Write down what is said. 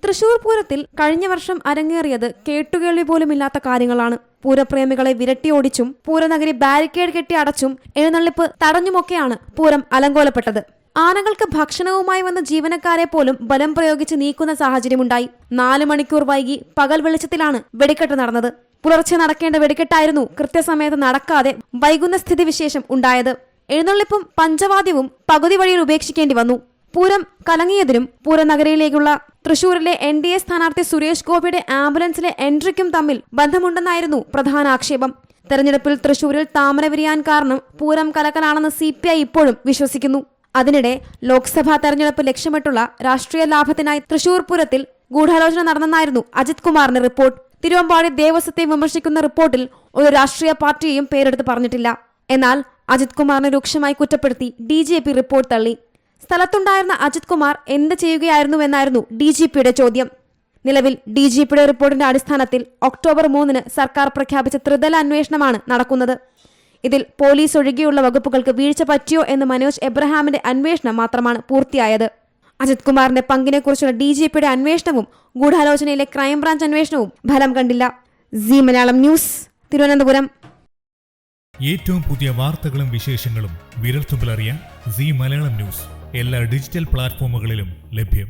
തൃശൂർ പൂരത്തിൽ കഴിഞ്ഞ വർഷം അരങ്ങേറിയത് കേട്ടുകേൾവി പോലുമില്ലാത്ത കാര്യങ്ങളാണ്. പൂരപ്രേമികളെ വിരട്ടിയോടിച്ചും പൂരനഗരി ബാരിക്കേഡ് കെട്ടി അടച്ചും എഴുന്നള്ളിപ്പ് തടഞ്ഞുമൊക്കെയാണ് പൂരം അലങ്കോലപ്പെട്ടത്. ആനകൾക്ക് ഭക്ഷണവുമായി വന്ന ജീവനക്കാരെ പോലും ബലം പ്രയോഗിച്ച് നീക്കുന്ന സാഹചര്യമുണ്ടായി. 4 മണിക്കൂർ വൈകി പകൽ വെളിച്ചത്തിലാണ് വെടിക്കെട്ട് നടന്നത്. പുലർച്ചെ നടക്കേണ്ട വെടിക്കെട്ടായിരുന്നു കൃത്യസമയത്ത് നടക്കാതെ വൈകുന്ന സ്ഥിതിവിശേഷം ഉണ്ടായത്. എഴുന്നള്ളിപ്പും പഞ്ചവാദ്യവും പകുതി വഴിയിൽ ഉപേക്ഷിക്കേണ്ടി വന്നു. പൂരം കലങ്ങിയതിനും പൂരനഗരിയിലേക്കുള്ള തൃശൂരിലെ NDA സ്ഥാനാർത്ഥി സുരേഷ് ഗോപിയുടെ ആംബുലൻസിലെ എൻട്രിക്കും തമ്മിൽ ബന്ധമുണ്ടെന്നായിരുന്നു പ്രധാന ആക്ഷേപം. തെരഞ്ഞെടുപ്പിൽ തൃശൂരിൽ താമര വിരിയാൻ കാരണം പൂരം കലക്കലാണെന്ന് CPI ഇപ്പോഴും വിശ്വസിക്കുന്നു. അതിനിടെ ലോക്സഭാ തെരഞ്ഞെടുപ്പ് ലക്ഷ്യമിട്ടുള്ള രാഷ്ട്രീയ ലാഭത്തിനായി തൃശൂർ പൂരത്തിൽ ഗൂഢാലോചന നടന്നെന്നായിരുന്നു അജിത് കുമാറിന്റെ റിപ്പോർട്ട്. തിരുവമ്പാടി ദേവസ്വത്തെ വിമർശിക്കുന്ന റിപ്പോർട്ടിൽ ഒരു രാഷ്ട്രീയ പാർട്ടിയെയും പേരെടുത്ത് പറഞ്ഞിട്ടില്ല. എന്നാൽ അജിത് കുമാറിനെ രൂക്ഷമായി കുറ്റപ്പെടുത്തി DGP റിപ്പോർട്ട് തള്ളി. സ്ഥലത്തുണ്ടായിരുന്ന അജിത് കുമാർ എന്ത് ചെയ്യുകയായിരുന്നുവെന്നായിരുന്നു DGPയുടെ ചോദ്യം. നിലവിൽ DGPയുടെ റിപ്പോർട്ടിന്റെ അടിസ്ഥാനത്തിൽ ഒക്ടോബർ 3 സർക്കാർ പ്രഖ്യാപിച്ച ത്രിതല അന്വേഷണമാണ് നടക്കുന്നത്. ഇതിൽ പോലീസ് ഒഴികെയുള്ള വകുപ്പുകൾക്ക് വീഴ്ച പറ്റിയോ എന്ന് മനോജ് എബ്രഹാമിന്റെ അന്വേഷണം മാത്രമാണ് പൂർത്തിയായത്. അജിത് കുമാറിന്റെ പങ്കിനെക്കുറിച്ചുള്ള DGPയുടെ അന്വേഷണവും ഗൂഢാലോചനയിലെ ക്രൈംബ്രാഞ്ച് അന്വേഷണവും ഫലം കണ്ടില്ല. C Malayalam news, Thiruvananthapuram. ഏറ്റവും പുതിയ വാർത്തകളും വിശേഷങ്ങളും വിരൽത്തുമ്പിലറിയാൻ സി മലയാളം ന്യൂസ് എല്ലാ ഡിജിറ്റൽ പ്ലാറ്റ്ഫോമുകളിലും ലഭ്യം.